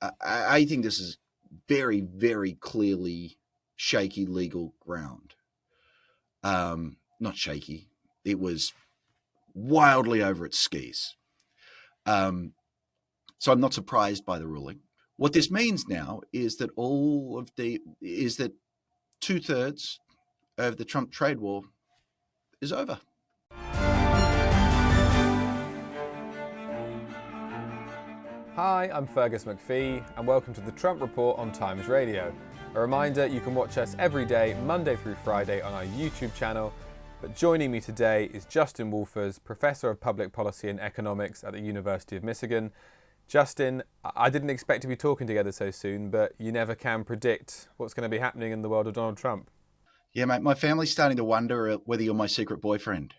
I think this is very, very clearly shaky legal ground. Not shaky. It was wildly over its skis. So I'm not surprised by the ruling. What this means now is that two-thirds of the Trump trade war is over. Hi, I'm Fergus Macphee, and welcome to the Trump Report on Times Radio. A reminder, you can watch us every day, Monday through Friday, on our YouTube channel. But joining me today is Justin Wolfers, Professor of Public Policy and Economics at the University of Michigan. Justin, I didn't expect to be talking together so soon, but you never can predict what's going to be happening in the world of Donald Trump. Yeah, mate, my family's starting to wonder whether you're my secret boyfriend.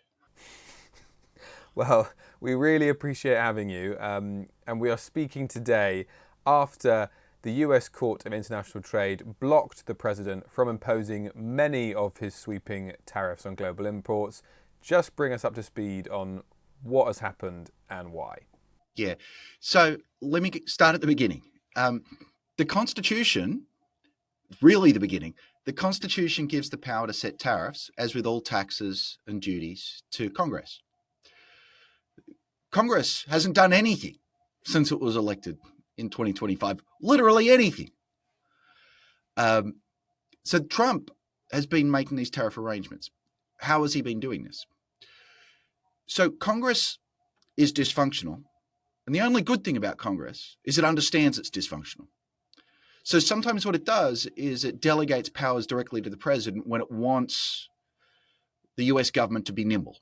Well, we really appreciate having you, and we are speaking today after the US Court of International Trade blocked the president from imposing many of his sweeping tariffs on global imports. Just bring us up to speed on what has happened and why. Yeah, so let me start at the beginning. The Constitution, really the beginning, the Constitution gives the power to set tariffs, as with all taxes and duties, to Congress. Congress hasn't done anything since it was elected in 2025, literally anything. So Trump has been making these tariff arrangements. How has he been doing this? So Congress is dysfunctional, and the only good thing about Congress is it understands it's dysfunctional. So sometimes what it does is it delegates powers directly to the president when it wants the US government to be nimble.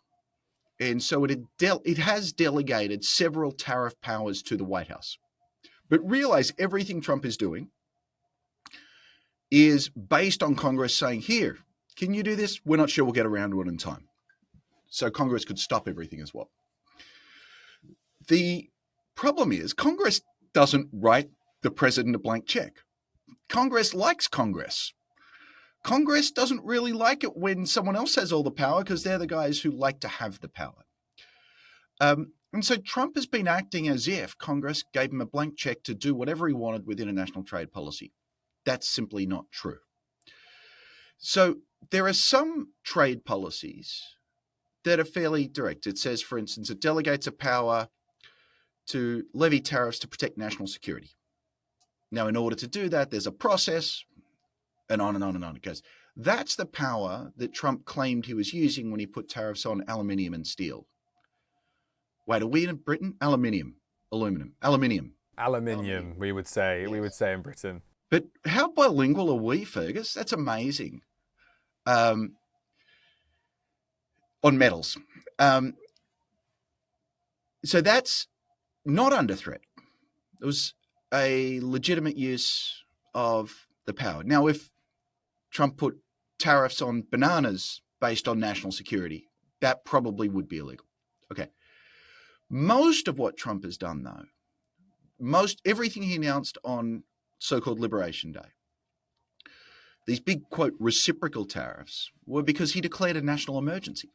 And so it has delegated several tariff powers to the White House. But realize everything Trump is doing is based on Congress saying, here, can you do this? We're not sure we'll get around to it in time. So Congress could stop everything as well. The problem is Congress doesn't write the president a blank check. Congress likes Congress. Congress doesn't really like it when someone else has all the power because they're the guys who like to have the power. And so Trump has been acting as if Congress gave him a blank check to do whatever he wanted with international trade policy. That's simply not true. So there are some trade policies that are fairly direct. It says, for instance, it delegates a power to levy tariffs to protect national security. Now, in order to do that, there's a process, and on and on and on it goes. That's the power that Trump claimed he was using when he put tariffs on aluminium and steel. Wait, are we in Britain? Aluminium, we would say. Yes. We would say in Britain. But how bilingual are we, Fergus? That's amazing. On metals. So that's not under threat. It was a legitimate use of the power. Now, if Trump put tariffs on bananas based on national security, that probably would be illegal. Okay. Most of what Trump has done, though, everything he announced on so-called Liberation Day, these big, quote, reciprocal tariffs, were because he declared a national emergency.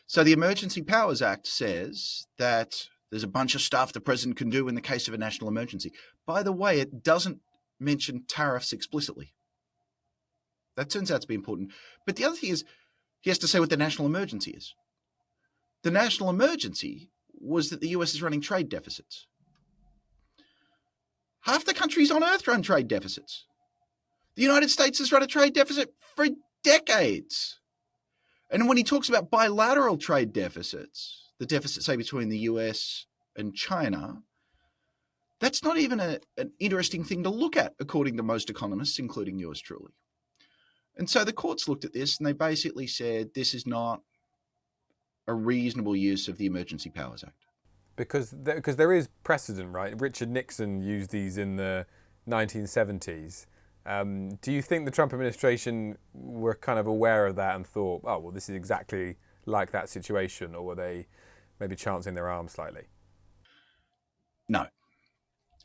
So the Emergency Powers Act says that there's a bunch of stuff the president can do in the case of a national emergency. By the way, it doesn't mention tariffs explicitly. That turns out to be important. But the other thing is, he has to say what the national emergency is. The national emergency was that the US is running trade deficits. Half the countries on Earth run trade deficits. The United States has run a trade deficit for decades. And when he talks about bilateral trade deficits, the deficit, say, between the US and China, that's not even an interesting thing to look at, according to most economists, including yours truly. And so the courts looked at this and they basically said this is not a reasonable use of the Emergency Powers Act. Because there is precedent, right? Richard Nixon used these in the 1970s. Do you think the Trump administration were kind of aware of that and thought, oh, well, this is exactly like that situation, or were they maybe chancing their arm slightly? No.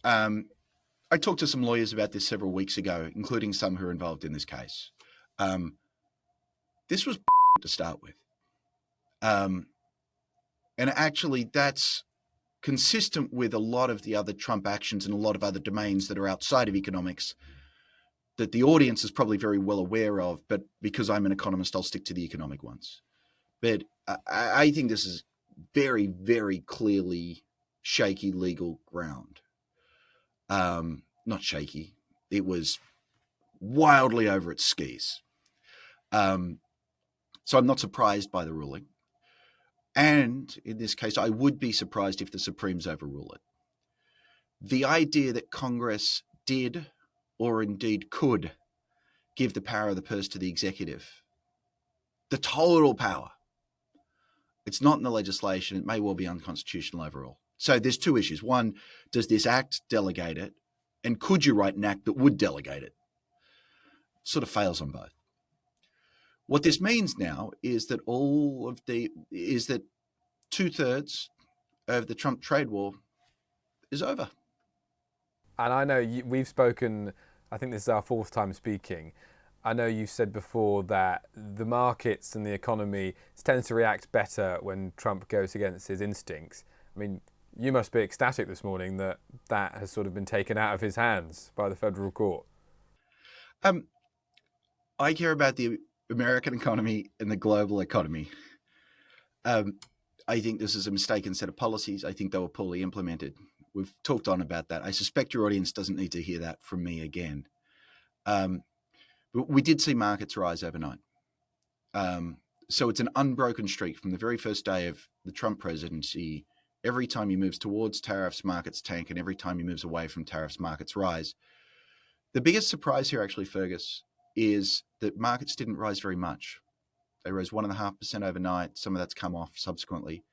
I talked to some lawyers about this several weeks ago, including some who are involved in this case. This was to start with. And actually, that's consistent with a lot of the other Trump actions and a lot of other domains that are outside of economics that the audience is probably very well aware of, but because I'm an economist, I'll stick to the economic ones. But I think this is very, very clearly shaky legal ground. Not shaky. It was wildly over its skis. So I'm not surprised by the ruling. And in this case, I would be surprised if the Supremes overrule it. The idea that Congress did, or indeed could, give the power of the purse to the executive, the total power, it's not in the legislation. It may well be unconstitutional overall. So there's two issues. One, does this act delegate it? And could you write an act that would delegate it? Sort of fails on both. What this means now is that two-thirds of the Trump trade war is over. And I know we've spoken, I think this is our fourth time speaking. I know you said before that the markets and the economy tends to react better when Trump goes against his instincts. I mean, you must be ecstatic this morning that that has sort of been taken out of his hands by the federal court. I care about the American economy and the global economy. I think this is a mistaken set of policies. I think they were poorly implemented. We've talked on about that. I suspect your audience doesn't need to hear that from me again. But we did see markets rise overnight. So it's an unbroken streak from the very first day of the Trump presidency. Every time he moves towards tariffs, markets tank, and every time he moves away from tariffs, markets rise. The biggest surprise here, actually, Fergus, is that markets didn't rise very much. They rose 1.5% overnight. Some of that's come off subsequently.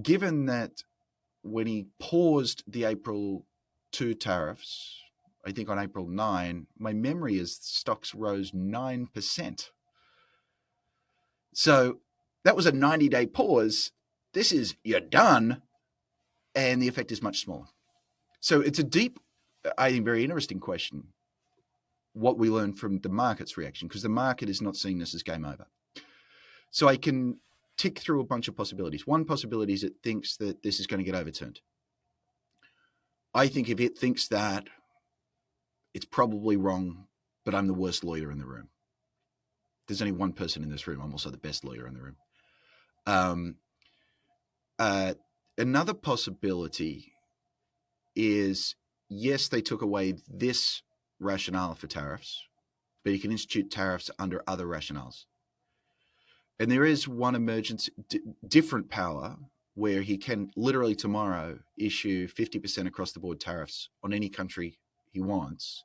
Given that when he paused the April 2 tariffs, I think on April 9, my memory is stocks rose 9%. So that was a 90-day pause. This is, you're done, and the effect is much smaller. So it's a deep, I think, very interesting question, what we learned from the market's reaction, because the market is not seeing this as game over. So I can tick through a bunch of possibilities. One possibility is it thinks that this is going to get overturned. I think if it thinks that, it's probably wrong, but I'm the worst lawyer in the room. There's only one person in this room. I'm also the best lawyer in the room. Another possibility is, yes, they took away this rationale for tariffs, but you can institute tariffs under other rationales. And there is one emergency, different power where he can literally tomorrow issue 50% across the board tariffs on any country he wants,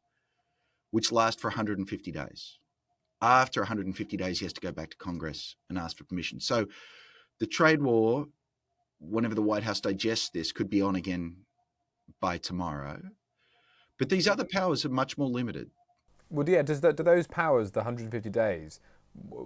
which last for 150 days. After 150 days, he has to go back to Congress and ask for permission. So the trade war, whenever the White House digests this, could be on again by tomorrow. But these other powers are much more limited. Well, yeah, do those powers, the 150 days,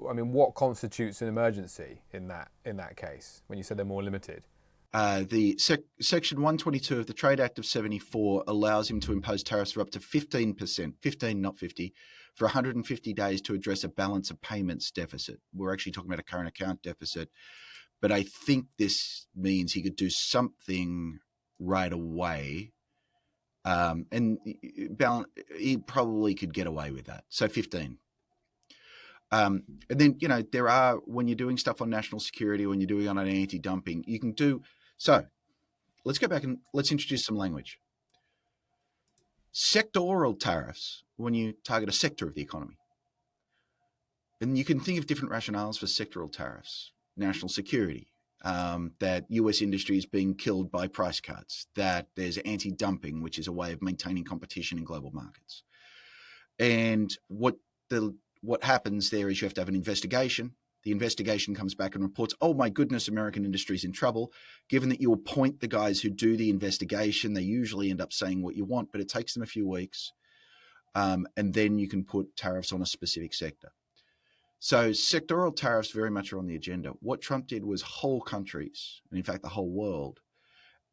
I mean, what constitutes an emergency in that case, when you said they're more limited? Section 122 of the Trade Act of 74 allows him to impose tariffs for up to 15%, 15, not 50, for 150 days to address a balance of payments deficit. We're actually talking about a current account deficit. But I think this means he could do something right away. And he probably could get away with that. So 15. And then, there are, when you're doing stuff on national security, when you're doing on anti-dumping, you can do. So let's go back and let's introduce some language. Sectoral tariffs, when you target a sector of the economy. And you can think of different rationales for sectoral tariffs. National security, that US industry is being killed by price cuts, that there's anti-dumping, which is a way of maintaining competition in global markets. And what happens there is you have to have an investigation. The investigation comes back and reports, oh my goodness, American industry is in trouble. Given that you appoint the guys who do the investigation, they usually end up saying what you want, but it takes them a few weeks. And then you can put tariffs on a specific sector. So sectoral tariffs very much are on the agenda. What Trump did was whole countries, and in fact the whole world.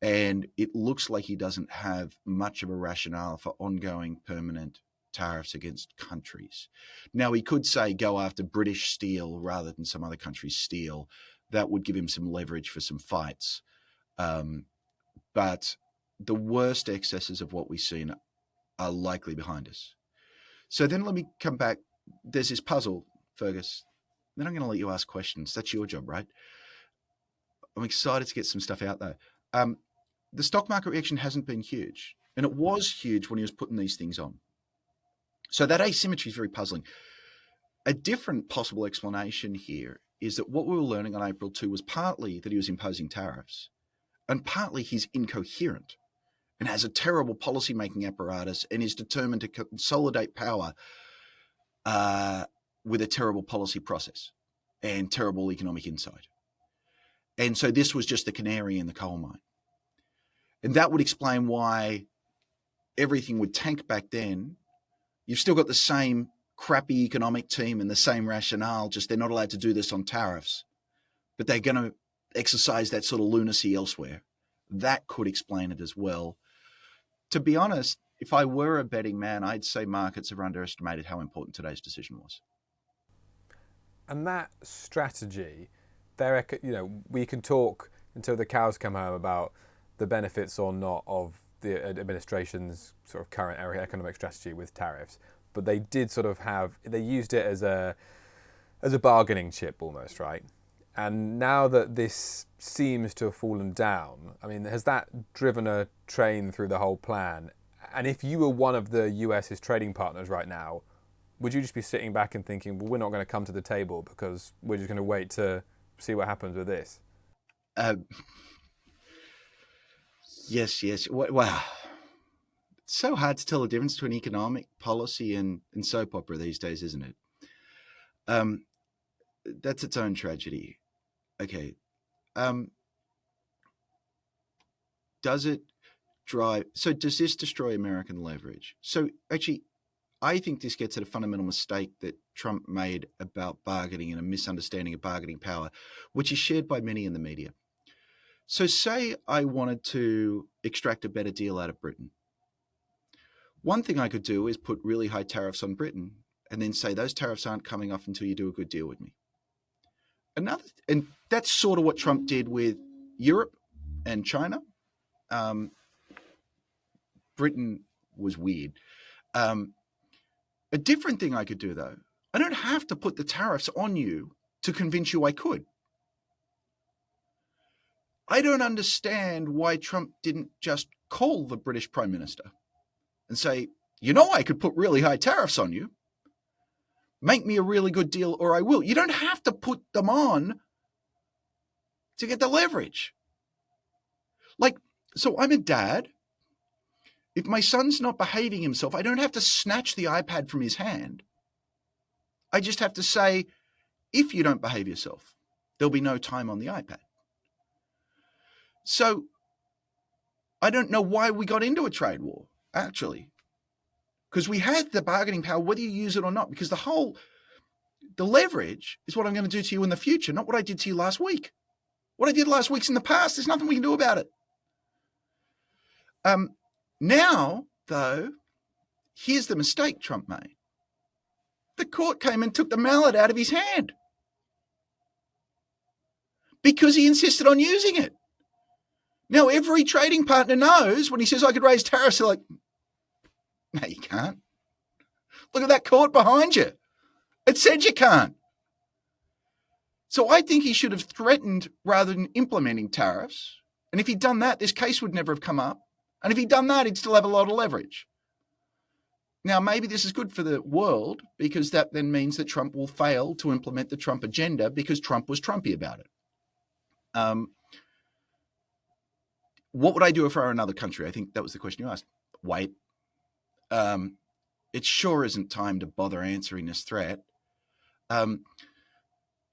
And it looks like he doesn't have much of a rationale for ongoing permanent tariffs against countries. Now, he could say go after British steel rather than some other country's steel. That would give him some leverage for some fights. but the worst excesses of what we've seen are likely behind us. So then let me come back. There's this puzzle, Fergus. Then I'm going to let you ask questions. That's your job, right? I'm excited to get some stuff out there. The stock market reaction hasn't been huge, and it was huge when he was putting these things on. So that asymmetry is very puzzling. A different possible explanation here is that what we were learning on April 2 was partly that he was imposing tariffs, and partly he's incoherent and has a terrible policy-making apparatus and is determined to consolidate power with a terrible policy process and terrible economic insight. And so this was just the canary in the coal mine. And that would explain why everything would tank back then. You've still got the same crappy economic team and the same rationale, just they're not allowed to do this on tariffs, but they're going to exercise that sort of lunacy elsewhere. That could explain it as well. To be honest, if I were a betting man, I'd say markets have underestimated how important today's decision was. And that strategy, we can talk until the cows come home about the benefits or not of the administration's sort of current economic strategy with tariffs, but they did sort of they used it as a bargaining chip almost, right? And now that this seems to have fallen down, I mean, has that driven a train through the whole plan? And if you were one of the US's trading partners right now, would you just be sitting back and thinking, well, we're not going to come to the table because we're just going to wait to see what happens with this? Yes. Wow. It's so hard to tell the difference between economic policy and soap opera these days, isn't it? That's its own tragedy. Okay. Does this destroy American leverage? So actually, I think this gets at a fundamental mistake that Trump made about bargaining and a misunderstanding of bargaining power, which is shared by many in the media. So say I wanted to extract a better deal out of Britain. One thing I could do is put really high tariffs on Britain and then say those tariffs aren't coming off until you do a good deal with me. And that's sort of what Trump did with Europe and China. Britain was weird. A different thing I could do, though, I don't have to put the tariffs on you to convince you I could. I don't understand why Trump didn't just call the British Prime Minister and say, I could put really high tariffs on you. Make me a really good deal or I will. You don't have to put them on to get the leverage. So I'm a dad. If my son's not behaving himself, I don't have to snatch the iPad from his hand. I just have to say, if you don't behave yourself, there'll be no time on the iPad. So I don't know why we got into a trade war, actually. Because we had the bargaining power, whether you use it or not, because the leverage is what I'm going to do to you in the future, not what I did to you last week. What I did last week's in the past. There's nothing we can do about it. Now, though, here's the mistake Trump made. The court came and took the mallet out of his hand because he insisted on using it. Now, every trading partner knows when he says, I could raise tariffs, they're like, no, you can't. Look at that court behind you. It said you can't. So I think he should have threatened rather than implementing tariffs. And if he'd done that, this case would never have come up. And if he'd done that, he'd still have a lot of leverage. Now, maybe this is good for the world because that then means that Trump will fail to implement the Trump agenda because Trump was Trumpy about it. What would I do if I were another country? I think that was the question you asked. Wait. It sure isn't time to bother answering this threat.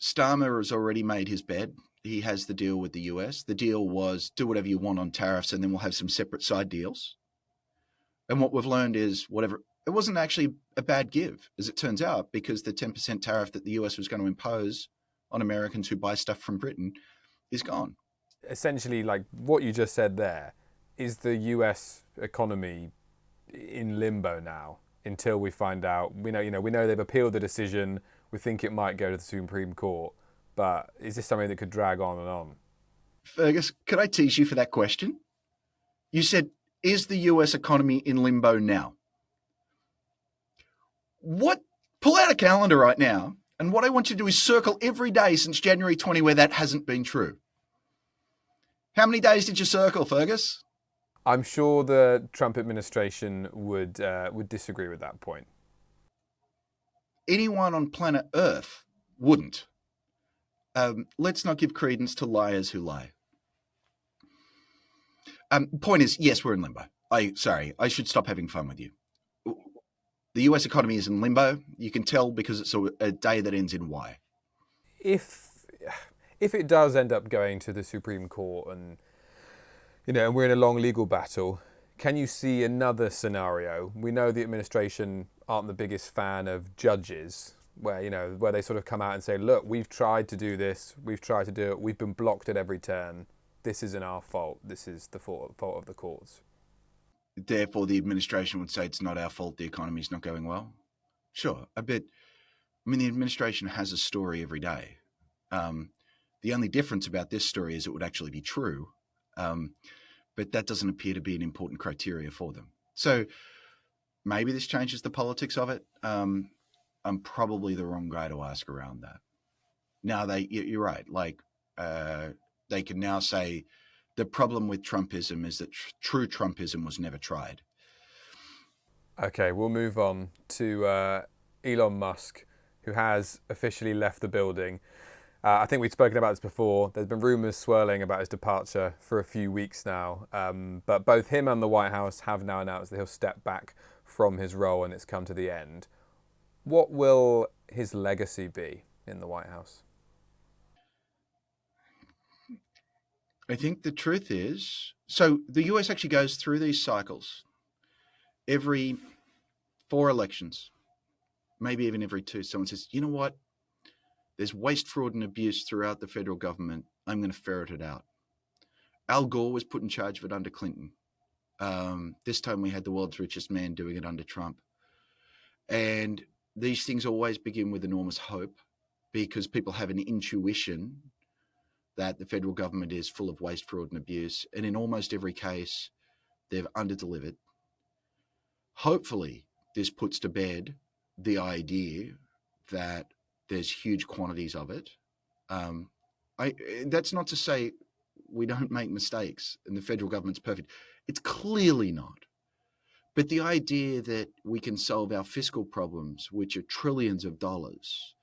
Starmer has already made his bed. He has the deal with the US. The deal was do whatever you want on tariffs and then we'll have some separate side deals. And what we've learned is it wasn't actually a bad give, as it turns out, because the 10% tariff that the US was going to impose on Americans who buy stuff from Britain is gone. Essentially, like what you just said there, is the US economy in limbo now until we find out. We know they've appealed the decision. We think it might go to the Supreme Court. But is this something that could drag on and on? Fergus, could I tease you for that question? You said, is the US economy in limbo now? Pull out a calendar right now, and what I want you to do is circle every day since January 20 where that hasn't been true. How many days did you circle, Fergus? I'm sure the Trump administration would disagree with that point. Anyone on planet Earth wouldn't. Let's not give credence to liars who lie. Point is, yes, we're in limbo. Sorry, I should stop having fun with you. The US economy is in limbo. You can tell because it's a day that ends in Y. If it does end up going to the Supreme Court and we're in a long legal battle, can you see another scenario? We know the administration aren't the biggest fan of judges, where they sort of come out and say, look, we've tried to do this, we've tried to do it, we've been blocked at every turn. This isn't our fault. This is the fault of the courts. Therefore, the administration would say it's not our fault the economy's not going well. Sure, the administration has a story every day. The only difference about this story is it would actually be true. But that doesn't appear to be an important criteria for them. So maybe this changes the politics of it. I'm probably the wrong guy to ask around that. Now, you're right. They can now say the problem with Trumpism is that true Trumpism was never tried. Okay, we'll move on to Elon Musk, who has officially left the building. I think we've spoken about this before. There's been rumours swirling about his departure for a few weeks now. But both him and the White House have now announced that he'll step back from his role and it's come to the end. What will his legacy be in the White House? I think the truth is, so the US actually goes through these cycles every 4 elections, maybe even every 2. Someone says, you know what? There's waste, fraud, and abuse throughout the federal government. I'm going to ferret it out. Al Gore was put in charge of it under Clinton. This time we had the world's richest man doing it under Trump. And these things always begin with enormous hope because people have an intuition that the federal government is full of waste, fraud, and abuse. And in almost every case, they've underdelivered. Hopefully, this puts to bed the idea that there's huge quantities of it. That's not to say we don't make mistakes and the federal government's perfect. It's clearly not. But the idea that we can solve our fiscal problems, which are trillions of dollars,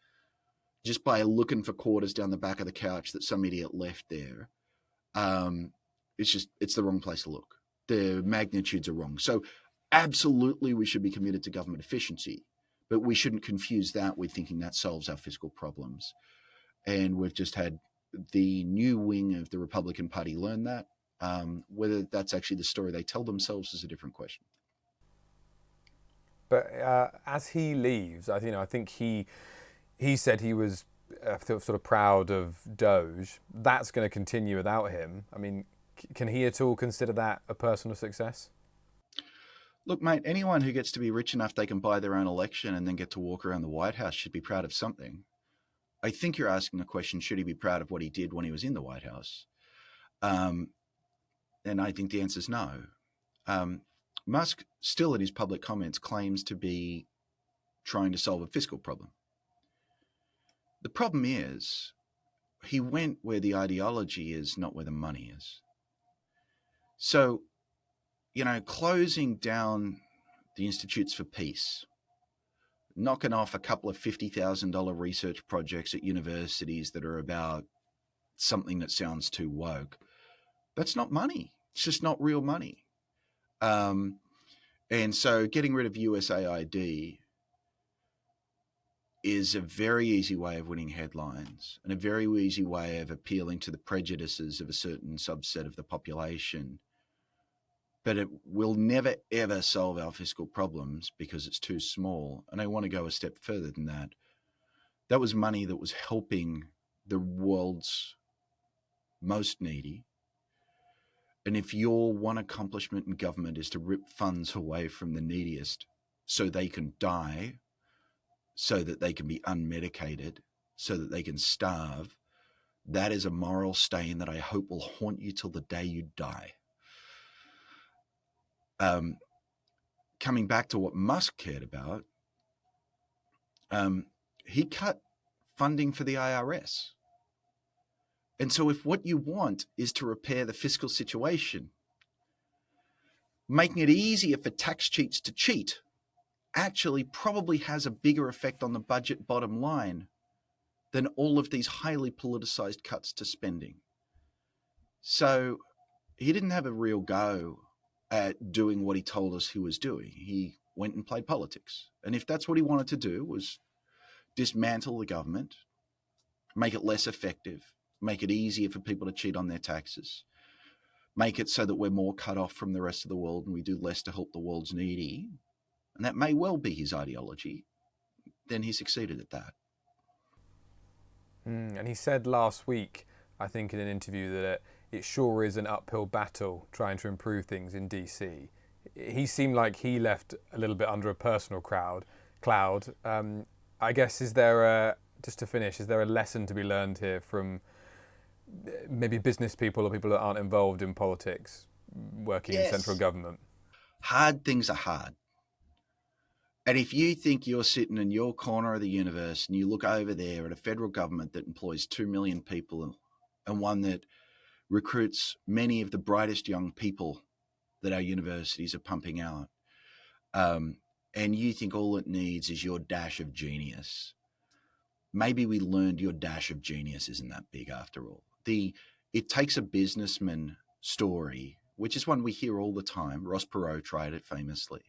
just by looking for quarters down the back of the couch that some idiot left there, it's the wrong place to look. The magnitudes are wrong. So absolutely we should be committed to government efficiency, but we shouldn't confuse that with thinking that solves our fiscal problems. And we've just had the new wing of the Republican Party learn that. Whether that's actually the story they tell themselves is a different question. But as he leaves, I think he said he was sort of proud of Doge. That's going to continue without him. I mean, can he at all consider that a personal success? Look, mate, anyone who gets to be rich enough they can buy their own election and then get to walk around the White House should be proud of something. I think you're asking the question, should he be proud of what he did when he was in the White House? And I think the answer is no. Musk, still in his public comments, claims to be trying to solve a fiscal problem. The problem is he went where the ideology is, not where the money is. So, closing down the Institutes for Peace, knocking off a couple of $50,000 research projects at universities that are about something that sounds too woke, that's not money. It's just not real money. And so getting rid of USAID is a very easy way of winning headlines and a very easy way of appealing to the prejudices of a certain subset of the population. But it will never, ever solve our fiscal problems because it's too small. And I want to go a step further than that. That was money that was helping the world's most needy. And if your one accomplishment in government is to rip funds away from the neediest so they can die, so that they can be unmedicated, so that they can starve, that is a moral stain that I hope will haunt you till the day you die. coming back to what Musk cared about, he cut funding for the IRS. And so if what you want is to repair the fiscal situation, making it easier for tax cheats to cheat actually probably has a bigger effect on the budget bottom line than all of these highly politicized cuts to spending. So he didn't have a real go at doing what he told us he was doing. He went and played politics. And if that's what he wanted to do, was dismantle the government, make it less effective, make it easier for people to cheat on their taxes, make it so that we're more cut off from the rest of the world and we do less to help the world's needy, and that may well be his ideology, then he succeeded at that. And he said last week, I think in an interview, that it sure is an uphill battle trying to improve things in DC. He seemed like he left a little bit under a personal cloud. I guess, just to finish, is there a lesson to be learned here from maybe business people or people that aren't involved in politics working in central government? Hard things are hard. And if you think you're sitting in your corner of the universe and you look over there at a federal government that employs 2 million people and one that recruits many of the brightest young people that our universities are pumping out, and you think all it needs is your dash of genius, maybe we learned your dash of genius isn't that big after all. It takes a businessman story, which is one we hear all the time. Ross Perot tried it famously.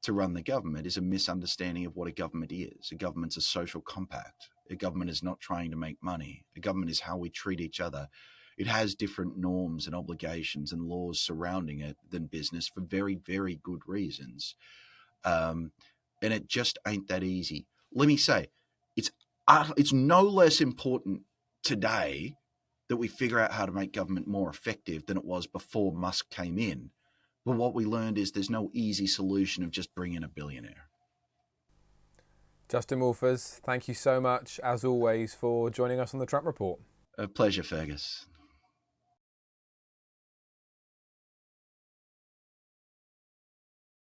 To run the government is a misunderstanding of what a government is. A government's a social compact. A government is not trying to make money. A government is how we treat each other. It has different norms and obligations and laws surrounding it than business for very, very good reasons. And it just ain't that easy. Let me say, it's no less important today that we figure out how to make government more effective than it was before Musk came in. But what we learned is there's no easy solution of just bringing a billionaire. Justin Wolfers, thank you so much, as always, for joining us on the Trump Report. A pleasure, Fergus.